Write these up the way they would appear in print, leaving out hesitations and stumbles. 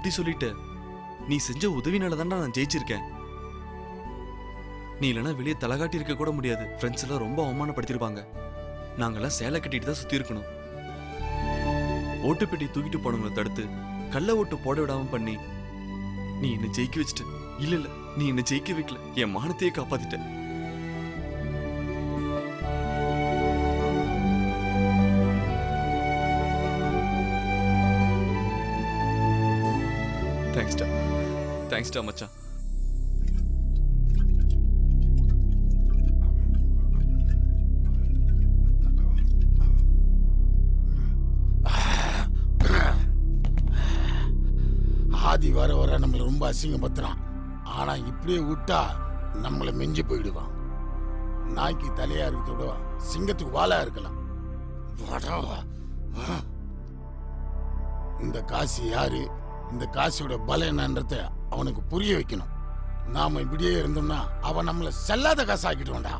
அப்படி சொல்லிட்ட? நீ செஞ்ச உதவினால தான்டா நான் ஜெயிச்சிருக்கேன். நீ இல்லைன்னா வெளியே தலகாட்டி இருக்க கூட முடியாது. ஃப்ரெண்ட்ஸ் எல்லாம் ரொம்ப அவமானப்படுத்திருப்பாங்க. நாங்கெல்லாம் சேலை கட்டிட்டு தான் சுத்தி இருக்கணும். ஓட்டுப்பெட்டி தூக்கிட்டு போனவங்களை தடுத்து கள்ள ஓட்டு போட விடாம பண்ணி நீ என்ன ஜெயிக்க வச்சுட்ட. இல்ல இல்ல, நீ என்ன ஜெயிக்க வைக்கல, என் மானத்தையே காப்பாத்திட்ட. தேங்க்ஸ்டா மச்சான். ஆதி வர வர நம்மளை ரொம்ப அசிங்கப்படுத்துறான். ஆனா இப்படியே விட்டா நம்மளை மிஞ்சி போயிடுவான். நாய்க்கு தலையா இருக்கிறதோட சிங்கத்துக்கு வாலா இருக்கலாம். இந்த காசு யாரு, இந்த காசோட பலம் என்னன்றத அவனுக்கு புரிய வைக்கணும். நாம இப்படியே இருந்தோம்னா அவன் நம்மள செல்லாத காசு ஆக்கிட்டோம்டா.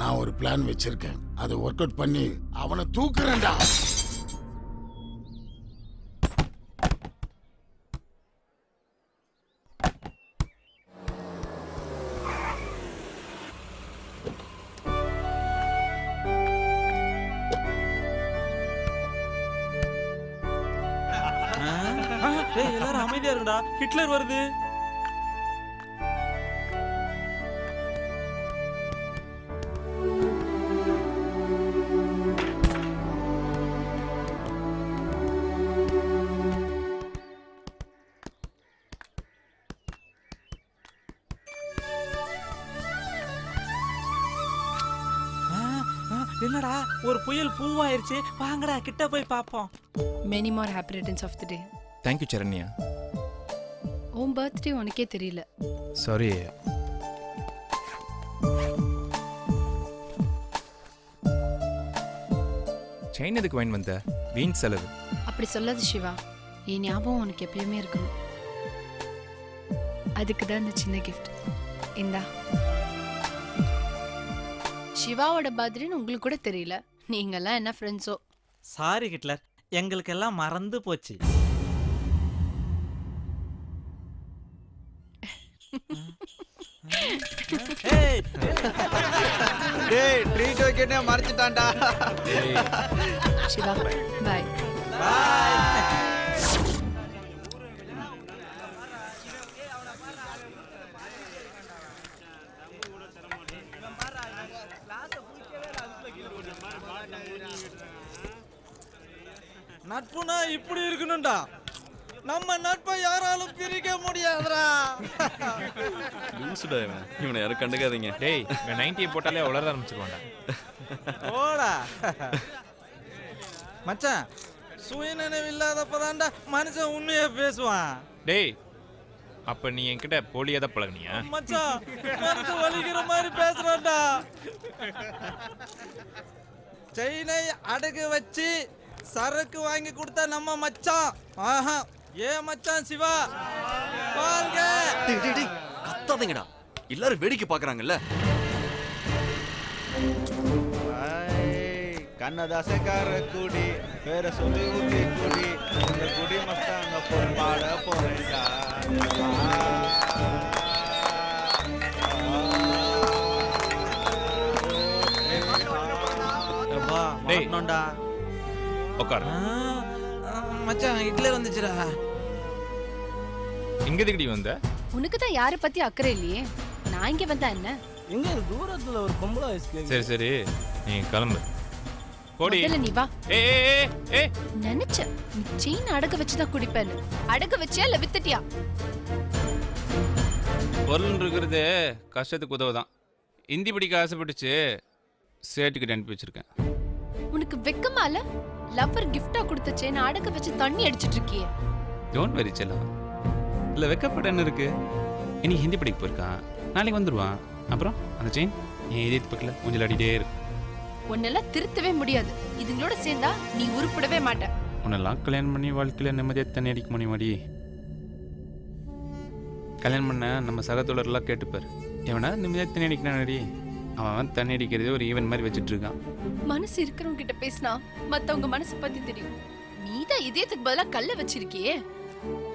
நான் ஒரு பிளான் வச்சிருக்கேன், அதை ஒர்க் அவுட் பண்ணி அவனை தூக்குறேன்டா. எல்லாரும் அமைதியா இருக்குடா, ஹிட்லர் வருது. என்னடா ஒரு புயல் பூவாயிருச்சு, வாங்கடா கிட்ட போய் பாப்போம். Many more happy returns of the day. Thank you Saranya. உன் பர்த்டே உனக்கே தெரியல. சாரி. செயின் எதுக்கு வாங்கி வந்த? வீண் செலவு. அப்படி சொல்லாத சிவா, என் ஞாபகம் உனக்கு எப்பயுமே இருக்கணும். அதுக்கு தான் இந்த சின்ன கிஃப்ட். இந்தா. சிவாவோட பர்த்டேன்னு உங்களுக்கு கூட தெரியல. நீங்கெல்லாம் என்ன ஃப்ரெண்ட்ஸோ? சாரி ஹிட்லர், எங்களுக்கெல்லாம் மறந்து போச்சு. டேய் ட்ரீட் வைக்கனே மறந்துட்டான்டா. சிவா பை. பை. நட்புனா இப்படி இருக்கணும்டா. நம்ம நட்பை யாராலும் பிரிக்க முடியாதுடா. லூசுடா இவன். இவனை யாரும் கண்டுக்காதீங்க. டேய், இவன் 90 போட்டாலே உளர ஆரம்பிச்சிருவான்டா. ஓடா மச்சான், சுயநினைவு இல்லாதப்பதான்டா மனுஷன் உண்மையா பேசுவான். டேய், அப்ப நீ என்கிட்ட போலியா தான் பழகுனியா? மச்சான், மனசு வலிக்கிற மாதிரி பேசுறான்டா. செயினை அடகு வச்சு சரக்கு வாங்கி கொடுத்தா நம்ம மச்சான். ஆஹா, ஏ மச்சான் சிவா வாழ்க. டேய் டேய் டேய், கத்தாதீங்கடா, எல்லாரும் வேடிக்கை பாக்குறாங்கல்ல. கண்ணதாசக்கார குடி பேர சொல்லி ஊட்டி குடி இந்த குடி மஸ்தாங்க போய் பாட போறேன்டா. டேய்டா உட்கார். மச்சான், ஹிட்லர் வந்துச்சுடா. இங்க எதுக்குடி வந்த? உனக்கு தான் யாரை பத்தி அக்கறை இல்லையே. நான் இங்க வந்தா என்ன? எங்க தூரத்துல ஒரு பொம்பளை வயசு. சரி சரி, நீ கிளம்பு. போடி. முதல்ல நீ வா. ஏய் நினைச்ச நீ செயின் அடகு வச்சுதான் குடிப்பேன்னு. அடகு வச்சியா இல்ல வித்துட்டியா? பொருள் இருக்கிறது கஷ்டத்துக்கு உதவுதான். இந்தி படிக்க ஆசைப்பட்டுச்சு, சேட்டுக்கிட்ட அனுப்பி வச்சிருக்கேன். உனக்கு வெக்கமா இல்ல? லவ்வர் கிஃப்டா கொடுத்த செயின் அடகு வச்சு தண்ணி அடிச்சிட்டு இருக்கியே. டோன்ட் வெரி செல்லம். இல்லை வெக்கப்பட்டன்னு இருக்கு. இன்னைக்கு ஹிந்தி படிக்க போயிருக்கான், நாளைக்கு வந்துடுவான். அப்புறம் அந்த செயின் என் இதயத்து பக்கத்தில் கொஞ்சம் அடிட்டே இருக்கு. உன்னெல்லாம் திருத்தவே முடியாது. இதுங்களோட சேர்ந்தா நீ உருப்படவே மாட்ட. உன்னெல்லாம் கல்யாணம் பண்ணி வாழ்க்கையில் நிம்மதியாக தண்ணி அடிக்க முடியுமாடி? கல்யாணம் பண்ண நம்ம சகத்தோழர்லாம் கேட்டுப்பார், எவனா நிம்மதியாக தண்ணி அடிக்கிறானடி. அவன் தண்ணி அடிக்கிறதே ஒரு ஈவென்ட் மாதிரி வச்சுட்டு இருக்கான். மனசு இருக்கிறவங்க கிட்ட பேசினா மத்தவங்க மனசு பத்தி தெரியும். நீதான் இதயத்துக்கு பதிலா கல்ல வச்சிருக்கியே.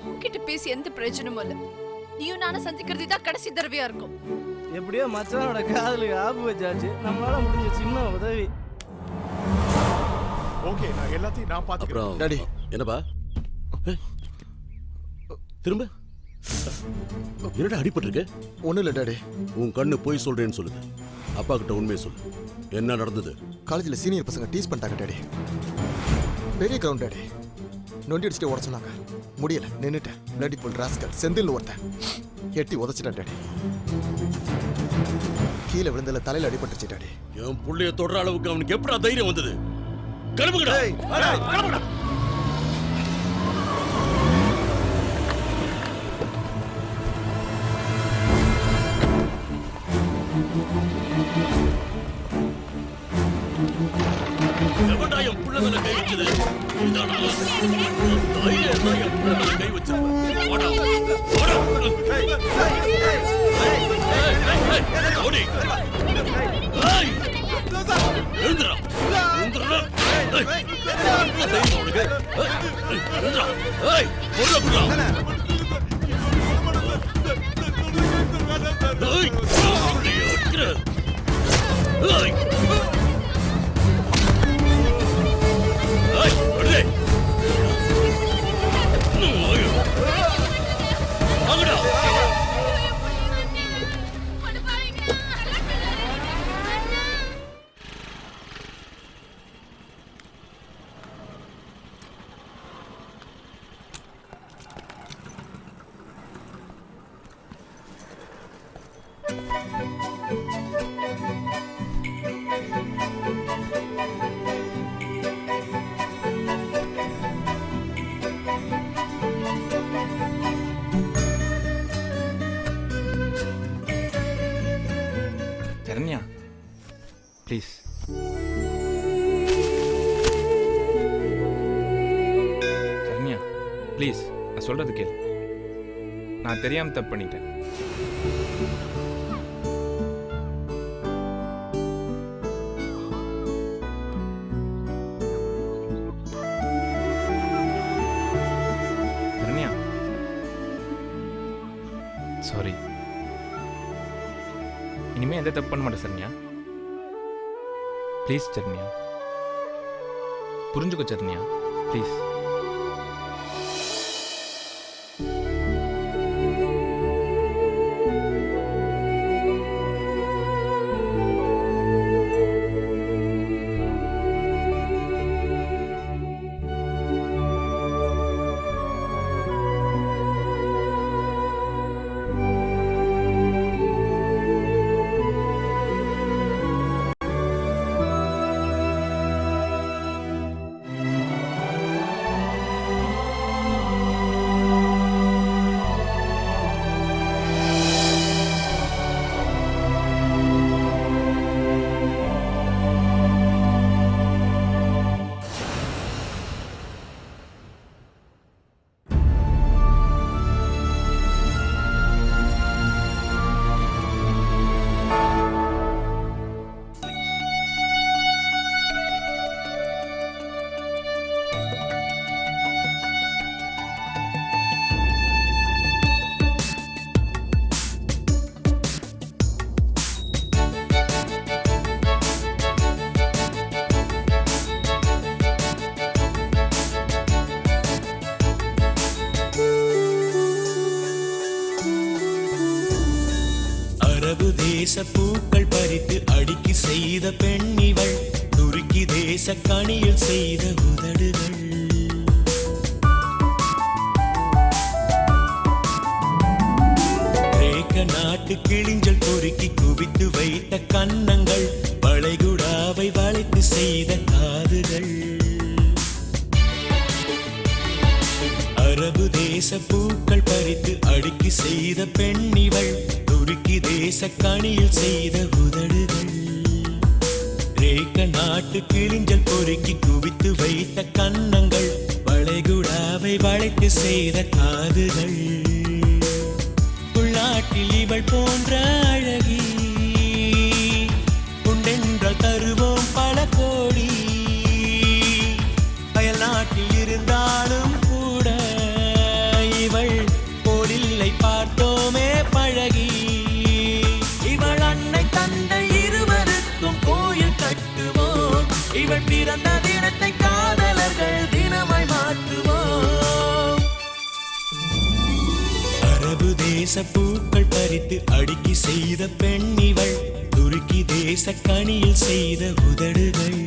உன்கிட்ட பேசி எந்த பிரயோஜனமும் இல்ல. நீயும் நானும் சந்திக்கிறது தான் கடைசி தடவையா இருக்கும். எப்படியோ மச்சானோட காதலுக்கு ஆப்பு வச்சாச்சு. நம்மளால முடிஞ்ச சின்ன உதவி. ஓகே, நான் எல்லாத்தையும் நான் பாத்துக்கிறேன். டாடி என்னப்பா திரும்ப என்னடா அடிபட்டிருக்கு? ஒன்றும் இல்லை டாடி. உன் கண்ணு போய் சொல்றேன்னு சொல்லுது. அப்பா கிட்ட உண்மையை சொல்லு. என்ன நடந்தது? காலேஜில் சீனியர் பசங்க டீஸ் பண்ணிட்டாங்க டாடி. பெரிய கிரவுண்ட் டாடி. நொண்டி அடிச்சுட்டு ஓட சொன்னாங்க. முடியல, நின்றுட்டேன். பிளடி ஃபுல் ராஸ்கல் செந்தில் ஒருத்தன் எட்டி உதச்சிட்டேன் டாடி. கீழே விழுந்தல தலையில் அடிபட்டுச்சு டாடி. என் புள்ளைய தொடர அளவுக்கு அவனுக்கு எப்படா தைரியம் வந்தது? கிளம்புங்கடா, கிளம்புங்கடா. எவன்டா என் புள்ள மேல கை வச்சது? இதானா? தைரியம் தான் என் புள்ள மேல கை வச்சது. ஓடா, ஓடா. ஓடி. ஏய், எழுந்துடா, எழுந்துடா. தைரியம் உனக்கு? எழுந்துடா. ஏய், பொருளை குடுறா. ஏய், அப்படியே இருக்கிற. ஏய். சரண்யா ப்ளீஸ். சரண்யா ப்ளீஸ், நான் சொல்றது கேளு. நான் தெரியாம தப்பு பண்ணிட்டேன். சரண்யா சாரி. இனிமே எந்த தப்பு பண்ண மாட்டேன் சரண்யா. ப்ளீஸ் சரண்யா, புரிஞ்சுக்கோ சரண்யா ப்ளீஸ். பூக்கள் பறித்து அடுக்கி செய்த பெண்ணிவள், துருக்கி தேச கணியில் செய்த உதடுகள். கிரேக்க நாட்டு கிழிஞ்சல் பொறுக்கி குவித்து வைத்த கன்னங்கள், வளைகுடாவை வளைத்து செய்த காதுகள். அரபு தேச பூக்கள் பறித்து அடுக்கி செய்த பெண்ணிவள், துருக்கி தேச கணியில் செய்த உதடுகள். கிரேக்க நாட்டு கிழிஞ்சல் பொறுக்கி குவித்து வைத்த கன்னங்கள், வளைகுடாவை வளைத்து செய்த காதுகள். உள்நாட்டில் இவள் போன்ற அழகி உண்டென்றால் தருவோம் பல கோடி. அயல் நாட்டில் இருந்தாலும் கூட இவள் இவள் பிறந்த தினத்தை காதலர்கள் தினமாய் மாற்றுவோம். அரபு தேச பூக்கள் பறித்து அடுக்கி செய்த பெண் இவள், துருக்கி தேச கனியில் செய்த உதடுகள்.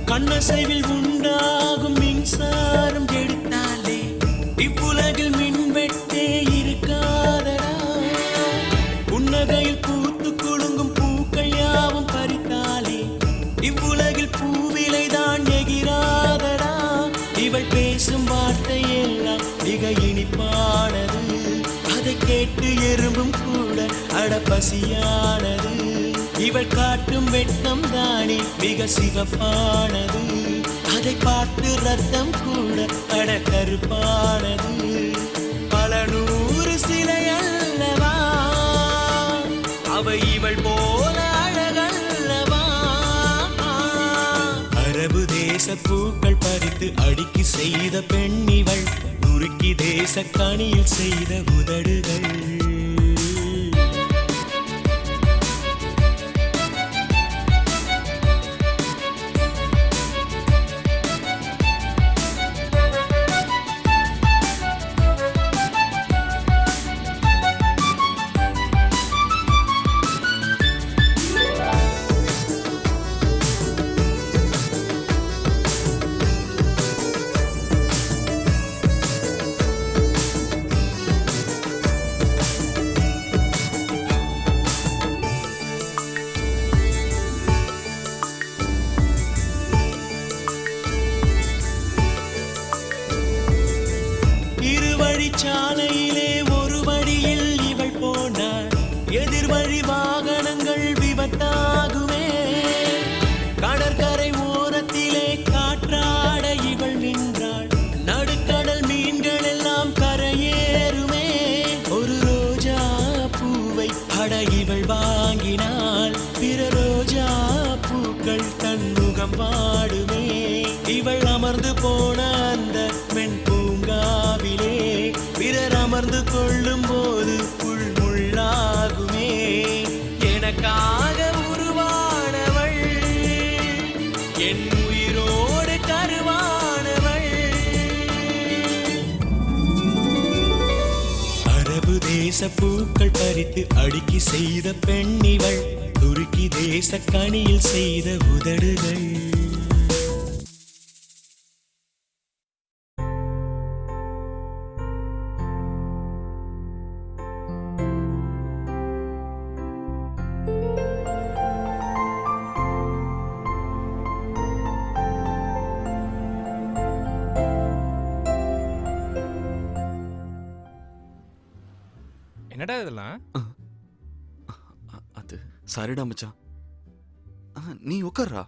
கண்ணசைவில் உண்டாகும் மின்சாரம் எடுத்தாலே இவ்வுலகில் மின்வெட்டே இருக்காதடா. புன்னகையில் பூத்து குலுங்கும் பூக்கள் யாவும் பறித்தாலே இவ்வுலகில் பூவிலைதான் எகிராதடா. இவள் பேசும் வார்த்தை எல்லாம் மிக இனிப்பானது, அதை கேட்டு எறும்பும் கூட அடப்பசியானது. இவள் காட்டும் வெட்கம் தானே மிக சிவப்பானது, அதை பார்த்து ரத்தம் கூட அடக்கருப்பானது. பல நூறு சிலை அல்லவா அவை இவள் போல அழகல்லவா. அரபு தேச பூக்கள் பறித்து அடுக்கி செய்த பெண் இவள், துருக்கி தேச கனியில் செய்த உதடுகள். சாலையிலே ஒரு வழியில் இவள் போனாள், எதிர்வழி வாகனங்கள் விபத்தாகுமே. கடற்கரை ஓரத்திலே காற்றாட இவள் நின்றாள், நடுக்கடல் மீன்கள் எல்லாம் கரையேறுமே. ஒரு ரோஜா பூவை அட இவள் வாங்கினாள், பிற ரோஜா பூக்கள் தன்முகம் பாடுமே. இவள் அமர்ந்து போன அந்த மென் பூங்காவிலே பிறர் அமர்ந்து கொள்ளும் போது புல் முள்ளாகுமே. எனக்காக உருவானவள், என் உயிரோடு கருவானவள். அரபு தேச பூக்கள் பறித்து அடுக்கி செய்த பெண் இவள், துருக்கி தேச கனியில் செய்த உதடுகள். என்னடா இதெல்லாம்? அது சரிடா மச்சான், நீ உட்கார்றா.